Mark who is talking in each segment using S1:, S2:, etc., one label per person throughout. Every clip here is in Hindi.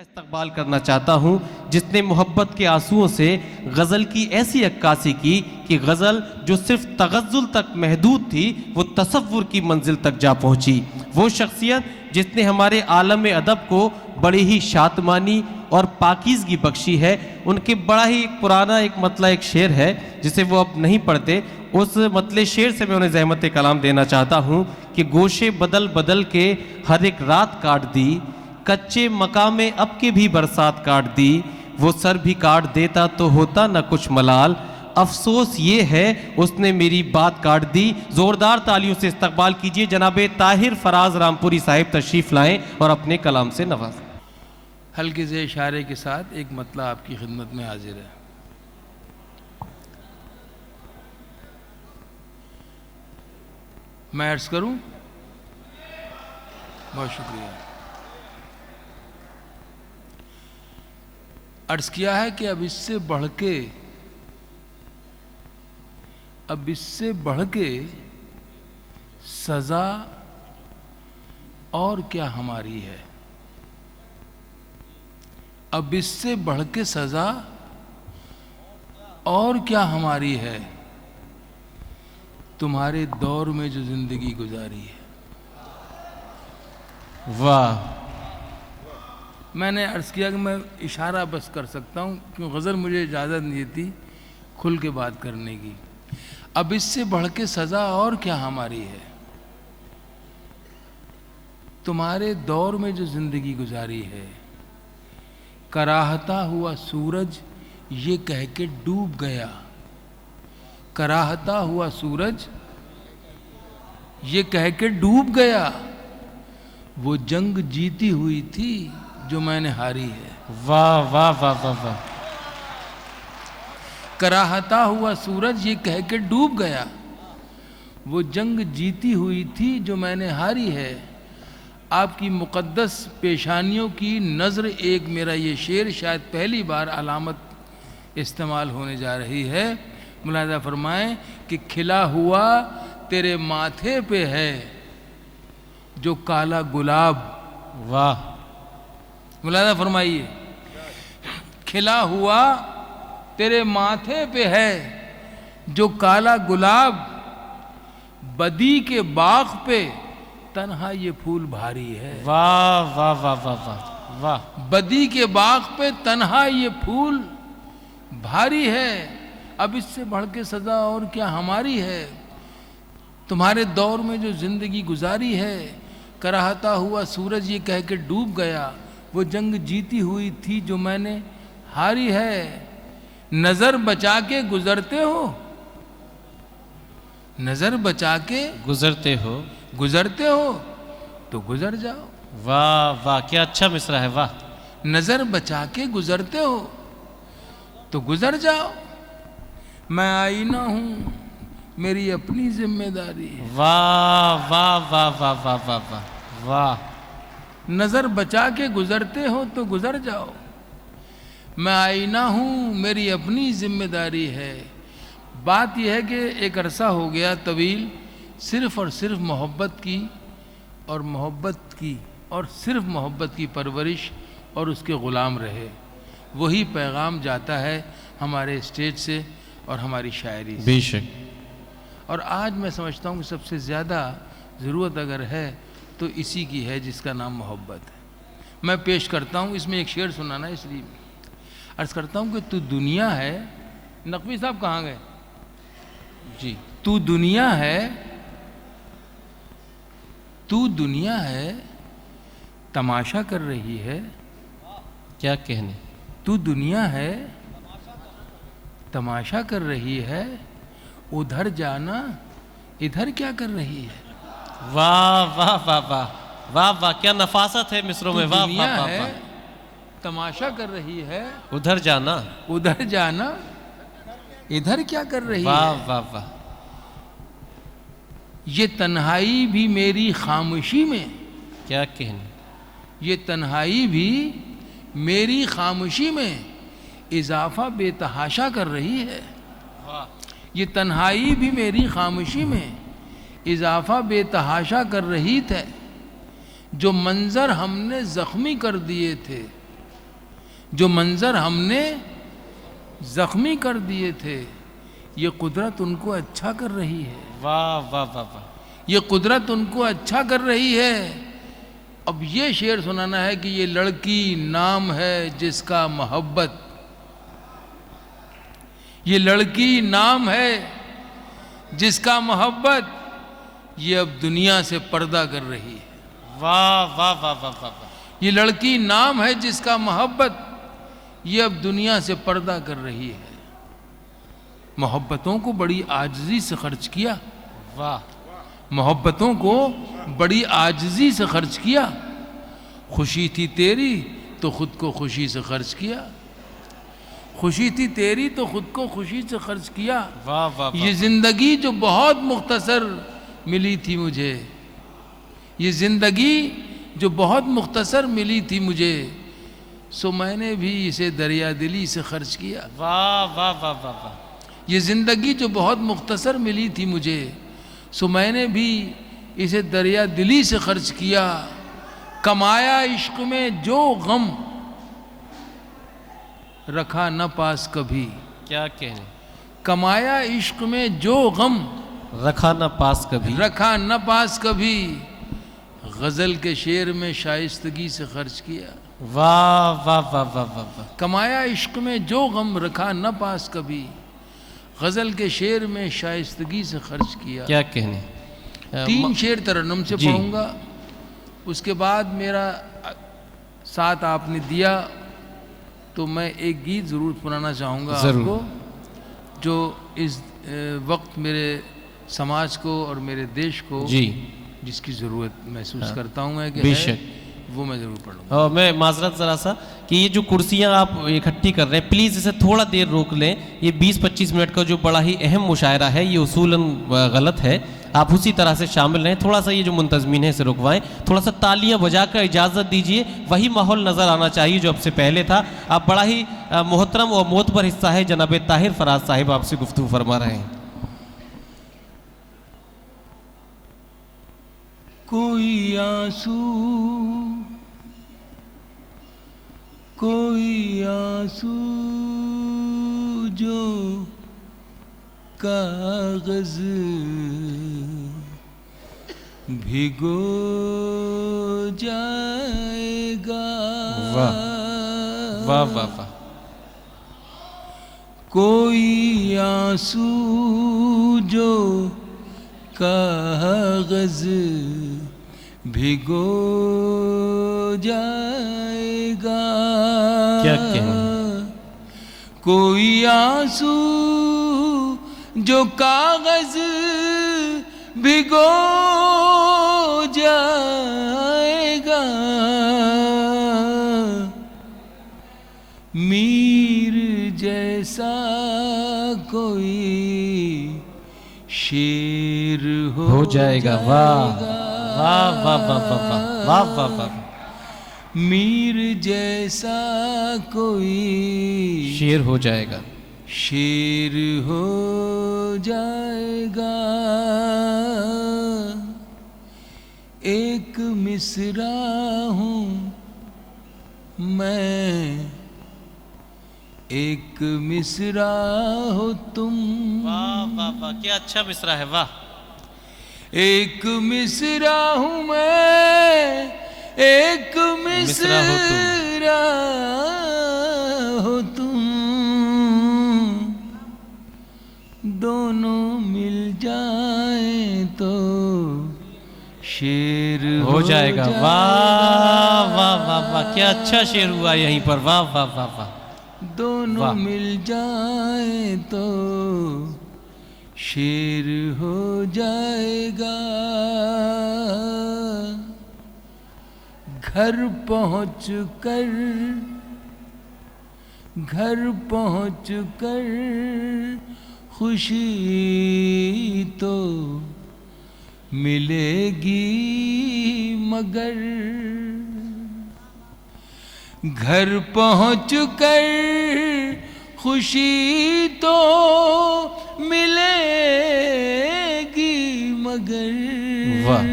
S1: इस्तकबाल करना चाहता हूँ जिसने मोहब्बत के आंसुओं से गज़ल की ऐसी अक्कासी की कि गज़ल जो सिर्फ तगज़्ज़ुल तक महदूद थी वो तसव्वुर की मंजिल तक जा पहुँची। वो शख्सियत जिसने हमारे आलम अदब को बड़ी ही शातमानी और पाकीज़गी बख्शी है। उनके बड़ा ही एक पुराना एक मतला एक शेर है जिसे वो अब नहीं पढ़ते। उस मतले शेर से मैं उन्हें ज़हमत कलाम देना चाहता हूँ कि गोशे बदल बदल के हर एक रात काट दी, कच्चे मकामे अब के भी बरसात काट दी, वो सर भी काट देता तो होता न कुछ मलाल, अफसोस ये है उसने मेरी बात काट दी। ज़ोरदार तालियों से इस्तकबाल कीजिए जनाबे ताहिर फराज रामपुरी साहिब तशरीफ़ लाएं और अपने कलाम से नवाजें।
S2: हल्के से इशारे के साथ एक मतला आपकी खिदमत में हाजिर है। मैं अर्ज़ करूं? बहुत शुक्रिया। अर्ज़ किया है कि अब इससे बढ़ के सज़ा और क्या हमारी है। अब इससे बढ़ के सज़ा और क्या हमारी है, तुम्हारे दौर में जो जिंदगी गुजारी है।
S1: वाह!
S2: मैंने अर्ज़ किया कि मैं इशारा बस कर सकता हूँ क्योंकि गज़ल मुझे इजाज़त नहीं देती खुल के बात करने की। अब इससे बढ़ के सज़ा और क्या हमारी है, तुम्हारे दौर में जो ज़िंदगी गुजारी है। कराहता हुआ सूरज ये कह के डूब गया, कराहता हुआ सूरज ये कह के डूब गया, वो जंग जीती हुई थी जो मैंने हारी है।
S1: वाह वाह वाह वाह वाह!
S2: कराहता हुआ सूरज ये कह के डूब गया, वो जंग जीती हुई थी जो मैंने हारी है। आपकी मुक़द्दस पेशानियों की नज़र एक मेरा ये शेर शायद पहली बार अलामत इस्तेमाल होने जा रही है। मुलाहिज़ा फरमाएं कि खिला हुआ तेरे माथे पे है जो काला गुलाब।
S1: वाह!
S2: मुलाहिज़ा फरमाइए, खिला हुआ तेरे माथे पे है जो काला गुलाब, बदी के बाग पे तन्हा ये फूल भारी है।
S1: वाह वाह वाह वाह वाह वाह!
S2: बदी के बाग पे तन्हा ये फूल भारी है, अब इससे बढ़ के सज़ा और क्या हमारी है, तुम्हारे दौर में जो जिंदगी गुजारी है। कराहता हुआ सूरज ये कह के डूब गया, वो जंग जीती हुई थी जो मैंने हारी है। नजर बचा के गुजरते हो, नजर बचा के
S1: गुजरते हो
S2: तो गुजर जाओ।
S1: वाह वाह! क्या अच्छा मिसरा है। वाह!
S2: नजर बचा के गुजरते हो तो गुजर जाओ, मैं आईना हूं मेरी अपनी जिम्मेदारी है।
S1: वाह वाह वाह वाह वाह वाह वाह वाह!
S2: नजर बचा के गुजरते हो तो गुजर जाओ, मैं आईना हूं मेरी अपनी जिम्मेदारी है। बात यह है कि एक अरसा हो गया तवील सिर्फ और सिर्फ मोहब्बत की और सिर्फ मोहब्बत की परवरिश और उसके ग़ुलाम रहे। वही पैगाम जाता है हमारे स्टेज से और हमारी शायरी से।
S1: बेशक।
S2: और आज मैं समझता हूँ कि सबसे ज़्यादा ज़रूरत अगर है तो इसी की है जिसका नाम मोहब्बत है। मैं पेश करता हूँ, इसमें एक शेर सुनाना इसलिए अर्ज़ करता हूँ कि तू दुनिया है। नकवी साहब कहाँ गए जी? तू दुनिया है तमाशा कर रही है।
S1: क्या कहने?
S2: तू दुनिया है तमाशा कर रही है, उधर जाना इधर क्या कर रही है।
S1: वाह वाह वाह वाह वाह वाह! क्या नफासत है मिसरों में। वाह
S2: दुनिया
S1: वाह वाह
S2: है
S1: वाह!
S2: तमाशा कर रही है,
S1: उधर जाना
S2: इधर क्या कर रही है।
S1: वाह वाह वाह!
S2: ये तन्हाई भी मेरी खामोशी में,
S1: क्या कहने?
S2: ये तन्हाई भी मेरी खामोशी में इजाफा बेतहाशा कर रही है। ये तन्हाई भी मेरी खामोशी में इजाफा बेतहाशा कर रही थे, जो मंजर हमने ज़ख्मी कर दिए थे जो मंजर हमने जख्मी कर दिए थे, ये कुदरत उनको अच्छा कर रही है।
S1: वाह वाह वाह वाह।
S2: ये कुदरत उनको अच्छा कर रही है। अब ये शेर सुनाना है कि ये लड़की नाम है जिसका मोहब्बत, ये लड़की नाम है जिसका मोहब्बत, ये अब दुनिया से पर्दा कर रही है।
S1: वाह वाह वाह वाह वाह वाह।
S2: ये लड़की नाम है जिसका मोहब्बत, ये अब दुनिया से पर्दा कर रही है। मोहब्बतों को बड़ी आजिज़ी से खर्च किया।
S1: वाह।
S2: मोहब्बतों को बड़ी आजिज़ी से खर्च किया। खुशी थी तेरी तो खुद को खुशी से खर्च किया। खुशी थी तेरी तो खुद को खुशी से खर्च किया।
S1: वाह वाह वाह।
S2: ये ज़िंदगी जो बहुत मुख्तसर मिली थी मुझे, ये ज़िंदगी जो बहुत मुख्तसर मिली थी मुझे, सो मैंने भी इसे दरिया दिली से खर्च किया।
S1: वाह वाह वाह वाह वाह।
S2: ये ज़िंदगी जो बहुत मुख्तसर मिली थी मुझे, सो मैंने भी इसे दरिया दिली से खर्च किया। कमाया इश्क में जो गम, रखा न पास कभी।
S1: क्या कहने।
S2: कमाया इश्क में जो गम,
S1: रखा न पास कभी।
S2: रखा न पास कभी। गज़ल के शेर में शाइस्तगी से खर्च किया।
S1: वाह वाह वाह वाह वाह वाह।
S2: कमाया इश्क में जो गम, रखा न पास कभी। गज़ल के शेर में शाइस्तगी से खर्च किया।
S1: क्या कहने।
S2: 3 शेर तरन्नुम से
S1: जी।
S2: पढ़ूंगा, उसके बाद मेरा साथ आपने दिया तो मैं एक गीत ज़रूर सुनाना चाहूँगा आपको, जो इस वक्त मेरे समाज को और मेरे देश को
S1: जी
S2: जिसकी ज़रूरत महसूस करता हूँ मैं कि
S1: बेशक।
S2: है, वो मैं ज़रूर पढ़ूँगा।
S1: और मैं माजरत ज़रा सा कि ये जो कुर्सियाँ आप इकट्ठी कर रहे हैं, प्लीज़ इसे थोड़ा देर रोक लें। ये 20-25 मिनट का जो बड़ा ही अहम मुशायरा है, ये उसूलन गलत है। आप उसी तरह से शामिल रहें। थोड़ा सा ये जो मुंतज़मीन है इसे रुकवाएं, थोड़ा सा तालियां बजाकर इजाज़त दीजिए। वही माहौल नज़र आना चाहिए जो अब से पहले था। आप बड़ा ही मोहतरम और मोतबर हिस्सा है जनाब ताहिर फराज साहिब आपसे गुफ्तगू फरमा रहे हैं।
S2: कोई आंसू, कोई आंसू जो कागज भिगो जाएगा।
S1: वाह वाह वाह वाह।
S2: कोई आंसू जो कागज भिगो जाएगा।
S1: क्या कहना।
S2: कोई आंसू जो कागज भिगो जाएगा। मीर जैसा कोई शेर
S1: हो जाएगा। वाह वाह वाह वाह वाह वाह वाह वाह।
S2: मीर जैसा कोई
S1: शेर हो जाएगा।
S2: शेर हो जाएगा। एक मिसरा हूँ मैं, एक मिसरा हो तुम।
S1: वाह वाह वाह, क्या अच्छा मिसरा है। वाह।
S2: एक मिसरा हूँ मैं, एक
S1: मिसरा हो तुम।
S2: मिसरा हो तुम। दोनों मिल जाए तो शेर
S1: हो जाएगा। वाह वाह वाह वाह, क्या अच्छा शेर हुआ यहीं पर। वाह वाह वाह वाह।
S2: दोनों
S1: वाह।
S2: मिल जाए तो शेर हो जाएगा। घर पहुँच कर, घर पहुँच कर खुशी तो मिलेगी मगर। घर पहुँच कर खुशी तो मिलेगी मगर।
S1: वाह।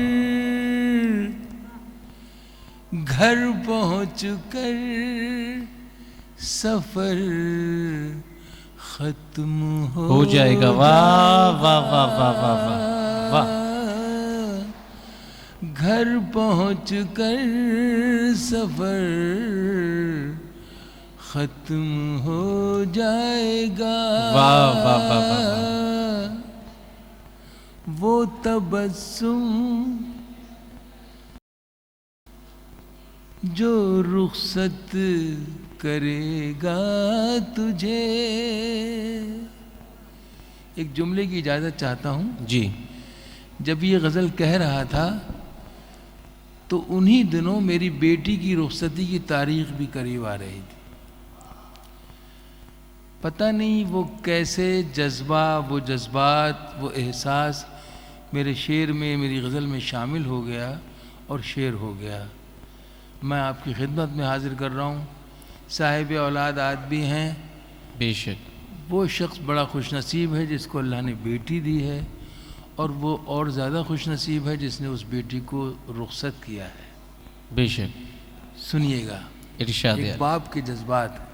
S2: घर पहुँच कर सफर खत्म
S1: हो जाएगा। वाह वाह वाह वाह वाह वाह वाह।
S2: घर पहुँच कर सफर खत्म हो जाएगा।
S1: वाह वाह वाह वाह।
S2: वो तबस्सुम जो रुखसत करेगा तुझे। एक जुमले की इजाज़त चाहता हूँ।
S1: जी।
S2: जब ये गज़ल कह रहा था तो उन्हीं दिनों मेरी बेटी की रुखसती की तारीख भी करीब आ रही थी। पता नहीं वो कैसे जज्बा, वो जज्बात, वो एहसास मेरे शेर में, मेरी गज़ल में शामिल हो गया और शेर हो गया। मैं आपकी खिदमत में हाजिर कर रहा हूँ। साहिब औलाद आदमी हैं,
S1: बेशक।
S2: वो शख्स बड़ा खुश नसीब है जिसको अल्लाह ने बेटी दी है, और वो और ज़्यादा खुश नसीब है जिसने उस बेटी को रुखसत किया है।
S1: बेशक।
S2: सुनिएगा
S1: इरशाद
S2: एक
S1: है।
S2: बाप के जज्बात।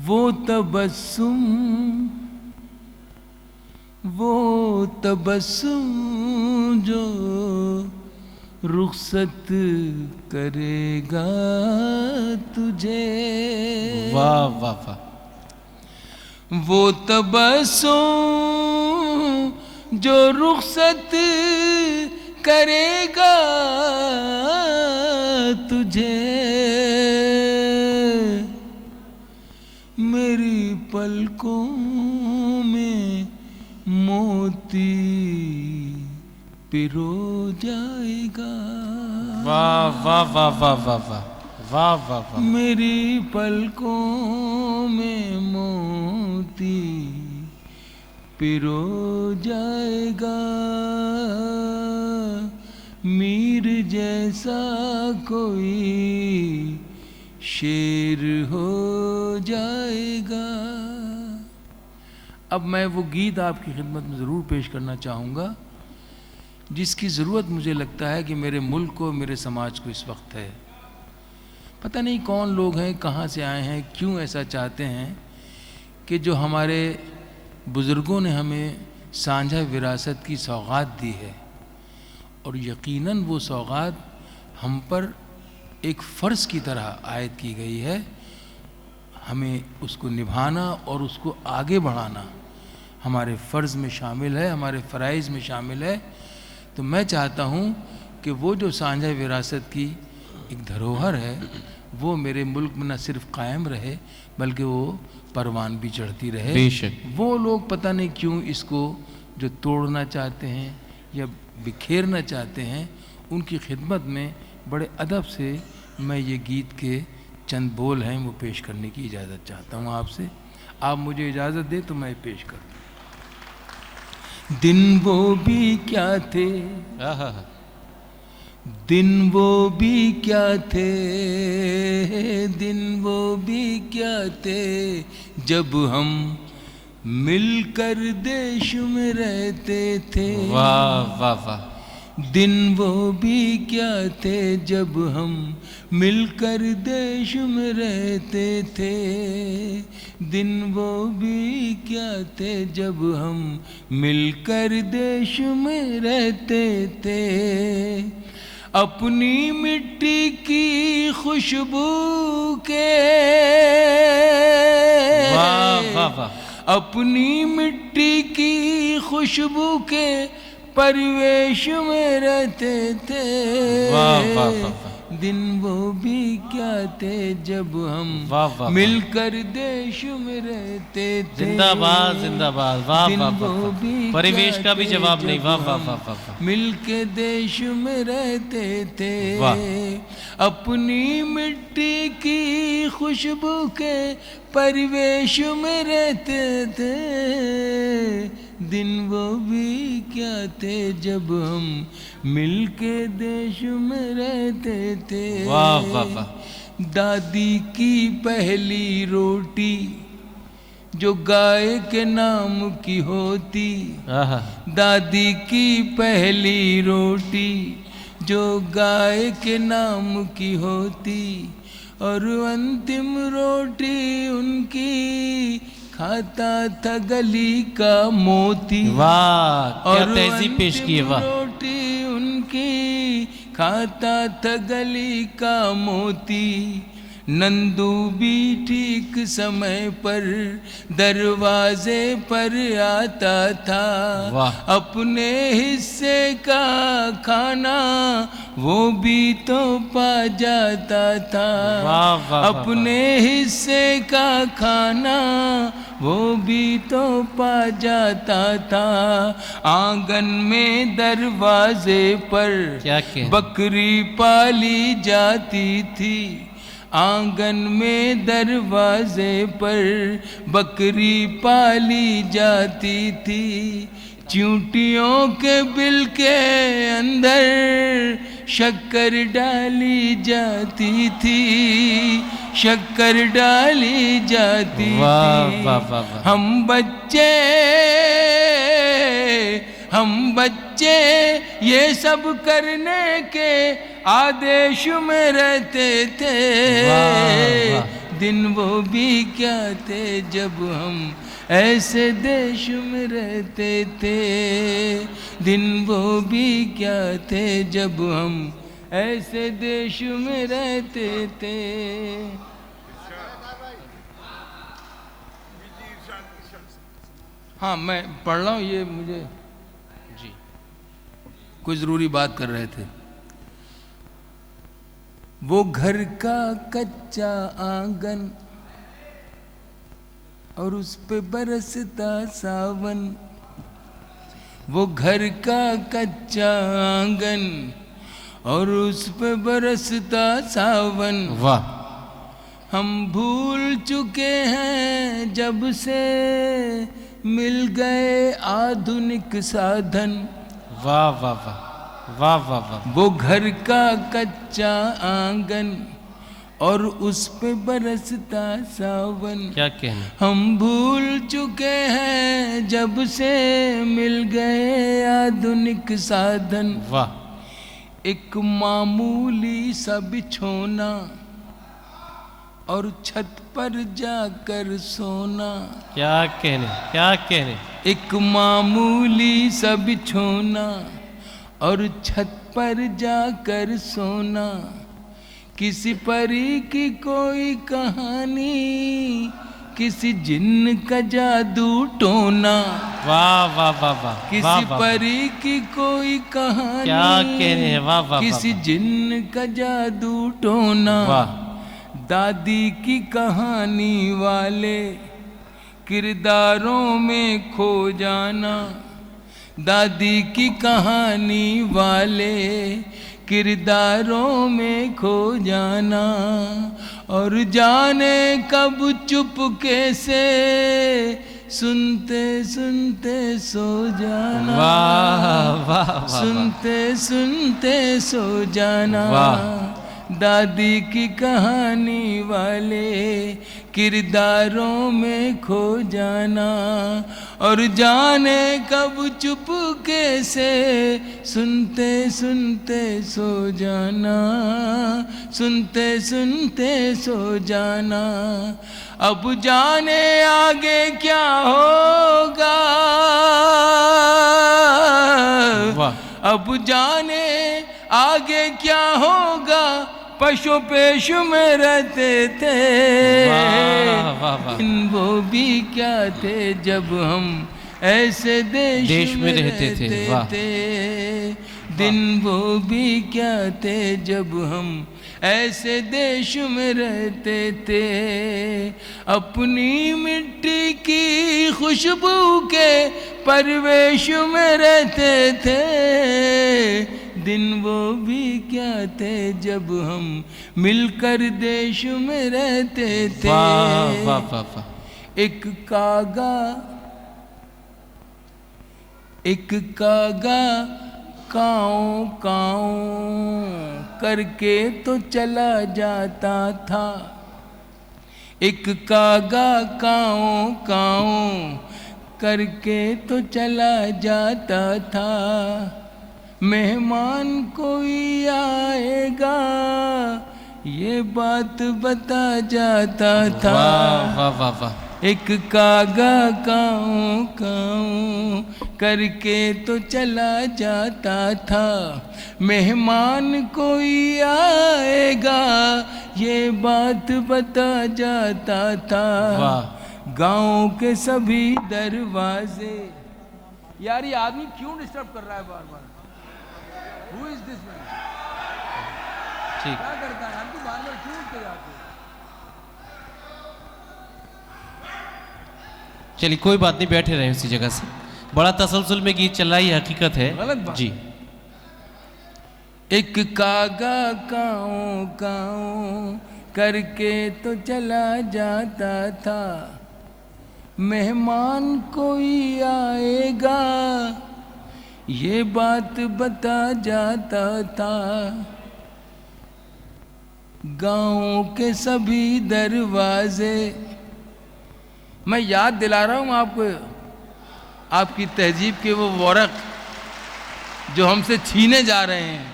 S2: वो तबस्सुम, वो तबस्सुम जो रुखसत करेगा तुझे।
S1: वाह वाह वाह।
S2: वो तबस्सुम जो रुखसत करेगा तुझे। मेरी पलकों में मोती पिरो जाएगा।
S1: वाह वाह वाह वाह वाह वाह वाह वाह वाह।
S2: मेरी पलकों में मोती पिरो जाएगा। मीर जैसा कोई शेर हो जाएगा। अब मैं वो गीत आपकी खिदमत में ज़रूर पेश करना चाहूँगा जिसकी ज़रूरत मुझे लगता है कि मेरे मुल्क को, मेरे समाज को इस वक्त है। पता नहीं कौन लोग हैं, कहाँ से आए हैं, क्यों ऐसा चाहते हैं कि जो हमारे बुज़ुर्गों ने हमें साझा विरासत की सौगात दी है, और यकीनन वो सौगात हम पर एक फ़र्ज़ की तरह आयद की गई है। हमें उसको निभाना और उसको आगे बढ़ाना हमारे फ़र्ज़ में शामिल है, हमारे फ़राइज़ में शामिल है। तो मैं चाहता हूँ कि वो जो साझा विरासत की एक धरोहर है वो मेरे मुल्क में न सिर्फ कायम रहे बल्कि वो परवान भी चढ़ती रहे।
S1: बेशक।
S2: वो लोग पता नहीं क्यों इसको जो तोड़ना चाहते हैं या बिखेरना चाहते हैं, उनकी खिदमत में बड़े अदब से मैं ये गीत के चंद बोल हैं वो पेश करने की इजाज़त चाहता हूँ आपसे। आप मुझे इजाज़त दें तो मैं पेश करूँ। दिन वो भी क्या थे, दिन वो भी क्या थे, दिन वो भी क्या थे जब हम मिलकर देश में रहते थे।
S1: वाह वाह वाह।
S2: दिन वो भी क्या थे जब हम मिलकर देश में रहते थे। दिन वो भी क्या थे जब हम मिलकर देश में रहते थे। अपनी मिट्टी की खुशबू के,
S1: वाह वाह वाह।
S2: अपनी मिट्टी की खुशबू के परिवेश में रहते थे।
S1: वाह वाह वाह।
S2: दिन वो भी क्या थे जब हम
S1: वाह वाह
S2: मिलकर देश में रहते थे।
S1: जिंदाबाद जिंदाबाद। वाह
S2: दिन
S1: वाह
S2: वो
S1: वाह।
S2: भी
S1: परिवेश
S2: क्या
S1: का भी
S2: थे
S1: जवाब नहीं।
S2: जब
S1: वाह वाह
S2: हम
S1: वाह वाह वाह।
S2: मिलके देश में रहते थे।
S1: वाह।
S2: अपनी मिट्टी की खुशबू के परिवेश में रहते थे। दिन वो भी क्या थे जब हम मिलके देश में रहते थे।
S1: वाह वाह वाह।
S2: दादी की पहली रोटी जो गाय के नाम की होती।
S1: आहा।
S2: दादी की पहली रोटी जो गाय के नाम की होती, और अंतिम रोटी उनकी खाता था गली का मोती।
S1: वाह, क्या
S2: और
S1: तहजीब पेश की है,
S2: अंतिम
S1: वाह।
S2: रोटी उनकी खाता था गली का मोती। नंदू भी ठीक समय पर दरवाजे पर आता था।
S1: वाह।
S2: अपने हिस्से का खाना वो भी तो पा जाता था।
S1: वाह, वाह, वाह,
S2: अपने हिस्से का खाना वो भी तो पा जाता था। आंगन में दरवाजे पर
S1: क्या कहने।
S2: बकरी पाली जाती थी। आंगन में दरवाजे पर बकरी पाली जाती थी। चींटियों के बिल के अंदर शक्कर डाली जाती थी। शक्कर डाली जाती
S1: वाह,
S2: थी।
S1: वाह, वाह, वाह।
S2: हम बच्चे ये सब करने के आदेश में रहते थे।
S1: वाह, वाह।
S2: दिन वो भी क्या थे जब हम ऐसे देश में रहते थे। दिन वो भी क्या थे जब हम ऐसे देश में रहते थे। हाँ, मैं पढ़ रहा हूँ, ये मुझे जी कोई ज़रूरी बात कर रहे थे। वो घर का कच्चा आंगन और उस पे बरसता सावन। वो घर का कच्चा आंगन और उस पे बरसता सावन।
S1: वाह।
S2: हम भूल चुके हैं जब से मिल गए आधुनिक साधन।
S1: वाह, वाह, वाह, वाह, वाह, वाह।
S2: वो घर का कच्चा आंगन और उस पे बरसता सावन।
S1: क्या कहने।
S2: हम भूल चुके हैं जब से मिल गए आधुनिक साधन।
S1: वाह।
S2: एक मामूली सा बिछोना और छत पर जाकर सोना।
S1: क्या कहने, क्या कहने।
S2: एक मामूली सा बिछोना और छत पर जाकर सोना। किसी परी की कोई कहानी, किसी जिन्न का जादू टोना।
S1: वाह, वाह, वाह, वाह।
S2: किसी
S1: वाह, वाह, वाह।
S2: परी की कोई कहानी,
S1: क्या कहने हैं, वाह, वाह,
S2: किसी
S1: वाह, वाह।
S2: जिन्न का जादू टोना।
S1: वाह।
S2: दादी की कहानी वाले किरदारों में खो जाना। दादी की कहानी वाले किरदारों में खो जाना। और जाने कब चुपके से सुनते सुनते सो जाना।
S1: वाह, वाह, वाह, वाह।
S2: सुनते सुनते सो जाना।
S1: वाह।
S2: दादी की कहानी वाले किरदारों में खो जाना। और जाने कब चुपके से सुनते सुनते सो जाना। सुनते सुनते सो जाना। अब जाने आगे क्या होगा।
S1: वाह।
S2: अब जाने आगे क्या होगा। पशु पेशु में रहते थे।
S1: वाह, वाह, वाह।
S2: दिन वो भी क्या थे जब हम ऐसे देश में रहते थे।
S1: वाह।
S2: दिन वो भी क्या थे जब हम ऐसे देश में रहते थे। अपनी मिट्टी की खुशबू के परिवेश में रहते थे। दिन वो भी क्या थे जब हम मिलकर देश में रहते थे।
S1: वाह, वाह, वाह, वाह।
S2: एक कागा काऊ काऊ करके तो चला जाता था। एक कागा काऊ काऊ करके तो चला जाता था। मेहमान कोई आएगा ये बात बता जाता था।
S1: वाह वाह वाह वाह।
S2: एक कागा काऊं काऊं करके तो चला जाता था, मेहमान कोई आएगा ये बात बता जाता था।
S1: वाह।
S2: गांव के सभी दरवाजे, यार ये आदमी क्यों डिस्टर्ब कर रहा है बार बार? Who is this man?
S1: ठीक।
S2: क्या करता है? हम तो बार बार क्यों उठते जाते हैं?
S1: चलिए कोई बात नहीं, बैठे रहे उसी जगह से। बड़ा तसलसल में गीत चल रहा है, ये हकीकत है।
S2: गलत बात।
S1: जी।
S2: एक कागा काऊं काऊं करके तो चला जाता था, मेहमान कोई आएगा ये बात बता जाता था। गांव के सभी दरवाजे, मैं याद दिला रहा हूं आपको आपकी तहजीब के वो वरक जो हमसे छीने जा रहे हैं,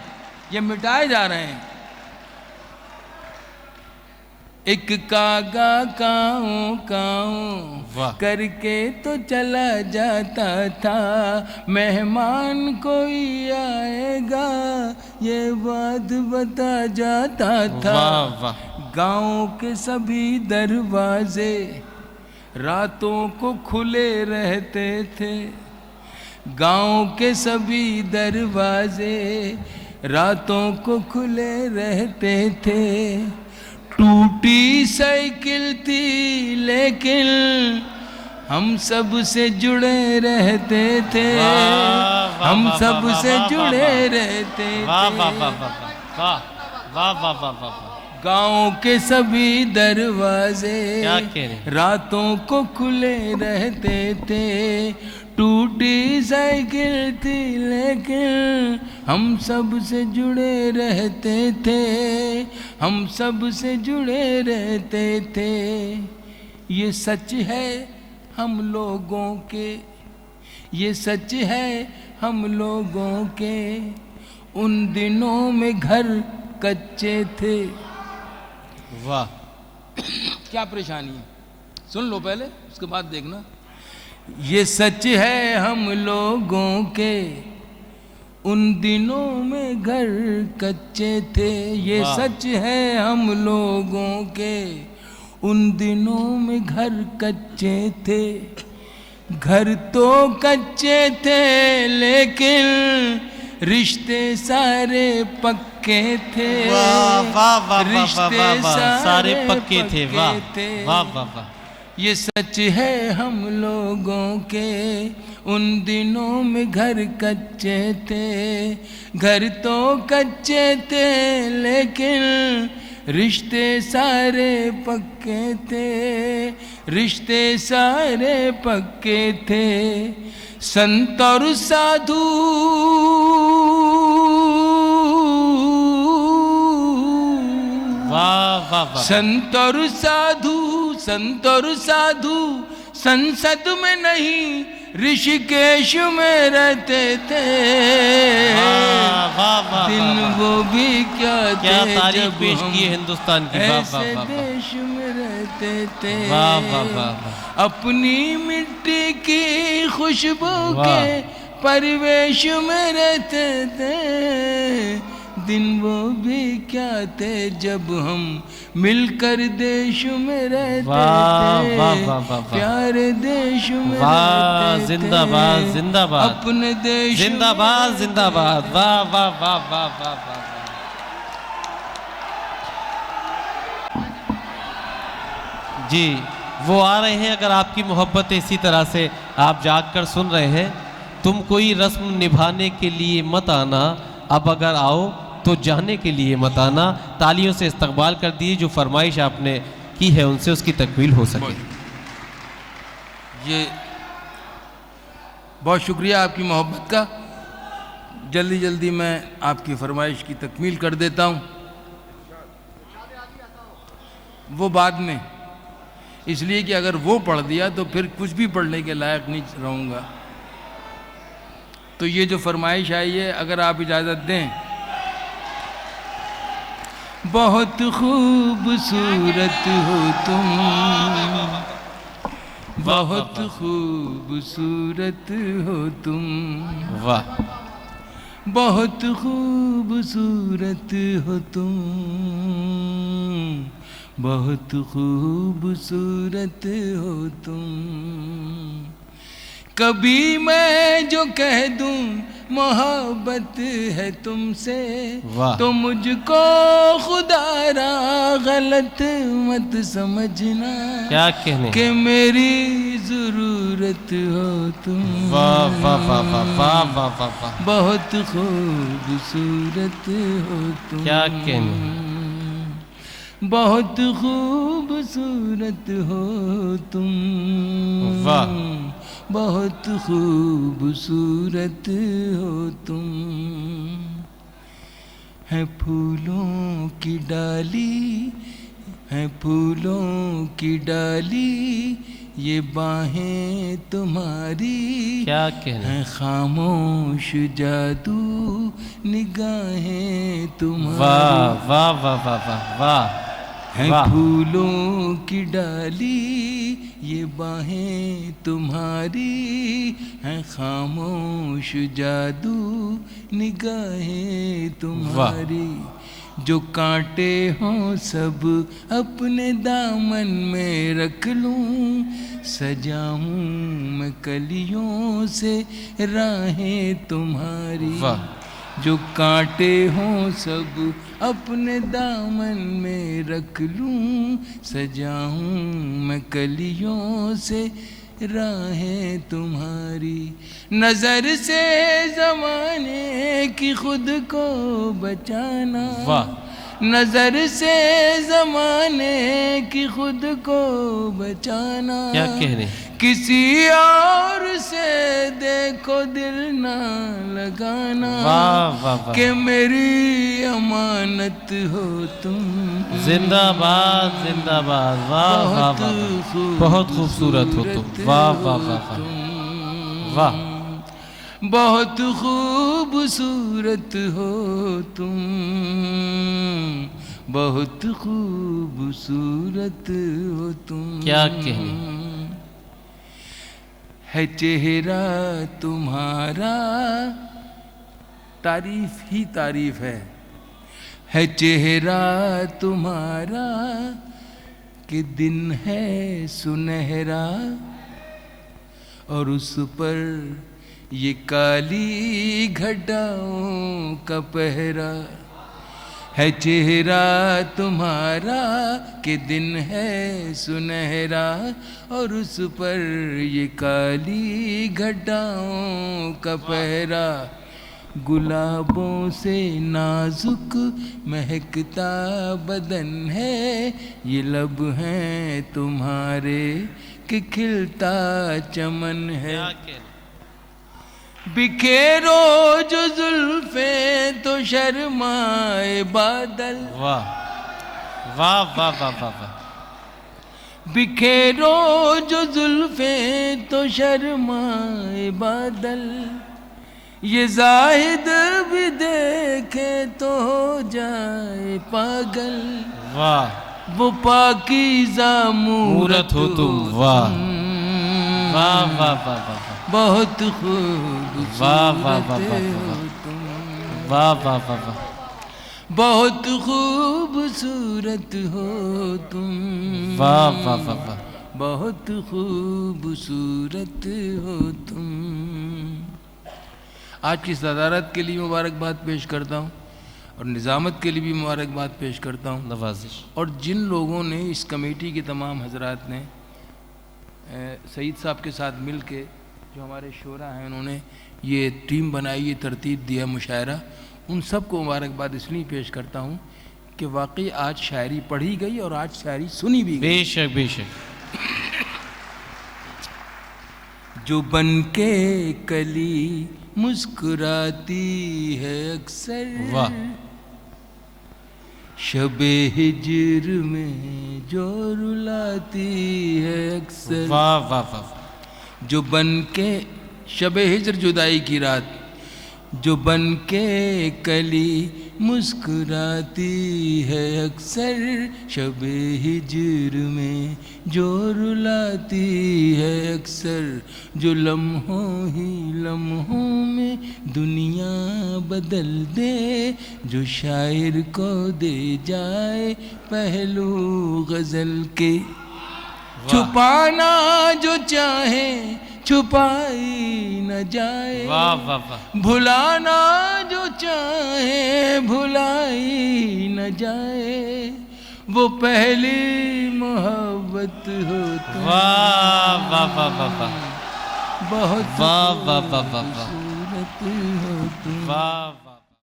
S2: ये मिटाए जा रहे हैं। एक कागा काऊं काऊं
S1: वाह।
S2: करके तो चला जाता था, मेहमान कोई आएगा ये बात बता जाता था।
S1: वाह वाह।
S2: गांव के सभी दरवाजे रातों को खुले रहते थे, गांव के सभी दरवाजे रातों को खुले रहते थे। टूटी साइकिल थी लेकिन हम सब से जुड़े रहते थे, हम सब से जुड़े रहते थे।
S1: वाह वाह वाह वाह वाह वाह वाह वाह वाह।
S2: गांव के सभी दरवाजे
S1: क्या कह रहे हैं?
S2: रातों को खुले रहते थे। टूटी साइकिल थी लेकिन हम सब से जुड़े रहते थे, हम सब से जुड़े रहते थे। ये सच है हम लोगों के, ये सच है हम लोगों के, उन दिनों में घर कच्चे थे।
S1: वाह।
S2: क्या परेशानी है? सुन लो पहले, उसके बाद देखना। ये सच है हम लोगों के, उन दिनों में घर कच्चे थे। ये
S1: वाह।
S2: सच है हम लोगों के, उन दिनों में घर कच्चे थे। घर तो कच्चे थे लेकिन रिश्ते सारे पक्के थे।
S1: वाह वाह वाह
S2: रिश्ते
S1: वाह वाह, सारे पक्के थे। वाह
S2: थे।
S1: वाह वाह वाह।
S2: ये सच है हम लोगों के, उन दिनों में घर कच्चे थे। घर तो कच्चे थे लेकिन रिश्ते सारे पक्के थे, रिश्ते सारे पक्के थे। संत और साधु
S1: वाह वाह वाह।
S2: संत और साधु, संत और साधु संसद में नहीं ऋषिकेश में रहते थे।
S1: वाह वाह वाह।
S2: दिन वो भी क्या
S1: क्या
S2: थे
S1: तारीफ
S2: जब
S1: पेश
S2: हम
S1: की है हिंदुस्तान की। वाह वाह
S2: ऐसे
S1: वाह।
S2: देश में रहते थे।
S1: वाह वाह वाह।
S2: अपनी मिट्टी की खुशबू
S1: वाह।
S2: के परिवेश में रहते थे। दिन वो भी क्या थे जब हम मिलकर देश में रहते
S1: वाह
S2: थे।
S1: वाह वाह वाह।
S2: प्यारे देश में
S1: वाह,
S2: रहते
S1: जिंदाबाद
S2: थे।
S1: जिंदाबाद।
S2: अपने देश
S1: जिंदाबाद जिंदाबाद। वाह वाह वाह वाह वाह वाह। जी वो आ रहे हैं। अगर आपकी मोहब्बत इसी तरह से आप जाग कर सुन रहे हैं, तुम कोई रस्म निभाने के लिए मत आना, अब अगर आओ तो जाने के लिए मत आना। तालियों से इस्तकबाल कर दिए, जो फरमाइश आपने की है उनसे उसकी तकमील हो सके।
S2: ये बहुत शुक्रिया आपकी मोहब्बत का। जल्दी जल्दी मैं आपकी फरमाइश की तकमील कर देता हूँ, वो बाद में, इसलिए कि अगर वो पढ़ दिया तो फिर कुछ भी पढ़ने के लायक नहीं रहूँगा। तो ये जो फरमाइश आई है, अगर आप इजाज़त दें बहुत खूबसूरत हो तुम, बहुत खूबसूरत हो तुम,
S1: वाह,
S2: बहुत खूबसूरत हो तुम, बहुत खूबसूरत हो तुम। कभी मैं जो कह दूं मोहब्बत है तुमसे,
S1: वाह।
S2: तो मुझको खुदारा गलत मत समझना,
S1: क्या कहने,
S2: कि मेरी जरूरत हो तुम।
S1: वाह वाह वाह वाह वाह वाह वाह वाह,
S2: बहुत खूबसूरत हो तुम,
S1: क्या कहने,
S2: बहुत खूबसूरत हो तुम,
S1: वाह,
S2: बहुत खूबसूरत हो तुम। है फूलों की डाली, है फूलों की डाली, ये बाहें तुम्हारी,
S1: क्या कहने,
S2: है खामोश जादू निगाहें तुम्हारी।
S1: वाह वाह वाह वाह वाह वाह,
S2: है
S1: वाह,
S2: फूलों की डाली, ये बाहें तुम्हारी, है खामोश जादू निगाहें तुम्हारी। जो कांटे हों सब अपने दामन में रख लूं, सजाऊं मैं कलियों से राहें तुम्हारी।
S1: वाह,
S2: जो कांटे हों सब अपने दामन में रख लूं, सजाऊं मैं कलियों से राहें तुम्हारी। नजर से जमाने की खुद को बचाना,
S1: वाह,
S2: नजर से जमाने की खुद को बचाना।
S1: क्या कहने,
S2: किसी और से देखो दिल ना लगाना,
S1: वाह वाह वाह,
S2: कि मेरी अमानत हो तुम।
S1: जिंदाबाद जिंदाबाद, वाह वाह वाह वाह, बहुत खूबसूरत हो तुम, वाह वाह वाह वाह, वाह,
S2: बहुत खूबसूरत हो तुम, बहुत खूबसूरत हो तुम।
S1: क्या कहने,
S2: है चेहरा तुम्हारा तारीफ ही तारीफ है चेहरा तुम्हारा कि दिन है सुनहरा, और उस पर ये काली घटाओं का पहरा। है चेहरा तुम्हारा कि दिन है सुनहरा, और उस पर ये काली घटाओं का पहरा। गुलाबों से नाजुक महकता बदन है, ये लब हैं तुम्हारे कि खिलता चमन है। बिखेरो जो जुल्फे तो शर्माए बादल,
S1: वाह वाह वाह वाह वाह वाह,
S2: बिखेरो जो जुल्फे तो शर्माए बादल, ये जाहिद भी देखे तो हो जाए पागल।
S1: वाह,
S2: वो पाकीज़ा
S1: मूरत हो तुम, वाह वाह वाह वाह वाह,
S2: बहुत खूबसूरत
S1: वाह वाह वाह वाह,
S2: हो तुम,
S1: वाह वाह वाह वाह,
S2: बहुत खूबसूरत हो तुम,
S1: वाह वाह वाह वाह,
S2: बहुत खूबसूरत हो तुम। आज की सदारत के लिए मुबारकबाद पेश करता हूँ, और निज़ामत के लिए भी मुबारकबाद पेश करता हूँ।
S1: नवाजिश,
S2: और जिन लोगों ने, इस कमेटी के तमाम हजरात ने सईद साहब के साथ मिल के, जो हमारे शोरा हैं, उन्होंने ये टीम बनाई, ये तरतीब दिया मुशायरा, उन सब को मुबारकबाद इसलिए पेश करता हूँ कि वाकई आज शायरी पढ़ी गई और आज शायरी सुनी भी गई।
S1: बेशक बेशक,
S2: जो बन के कली मुस्कुराती है अक्सर,
S1: वाह,
S2: शबे हिज्र में जो रुलाती है अक्सर।
S1: वाह वाह वाह,
S2: जो बन के शबे हिज्र जुदाई की रात, जो बन के कली मुस्कुराती है अक्सर शबे हिज्र में, जो रुलाती है अक्सर, जो लम्हों ही लम्हों में दुनिया बदल दे, जो शायर को दे जाए पहलू गज़ल के। छुपाना जो चाहे छुपाई न जाए,
S1: वाह वाह वाह।
S2: भुलाना जो चाहे भुलाई न जाए, वो पहली मोहब्बत हो तुम।
S1: वाह वाह वाह वाह वाह।
S2: बहुत
S1: वाह वाह वाह वाह वाह।
S2: खूबसूरत हो तुम।
S1: वाह।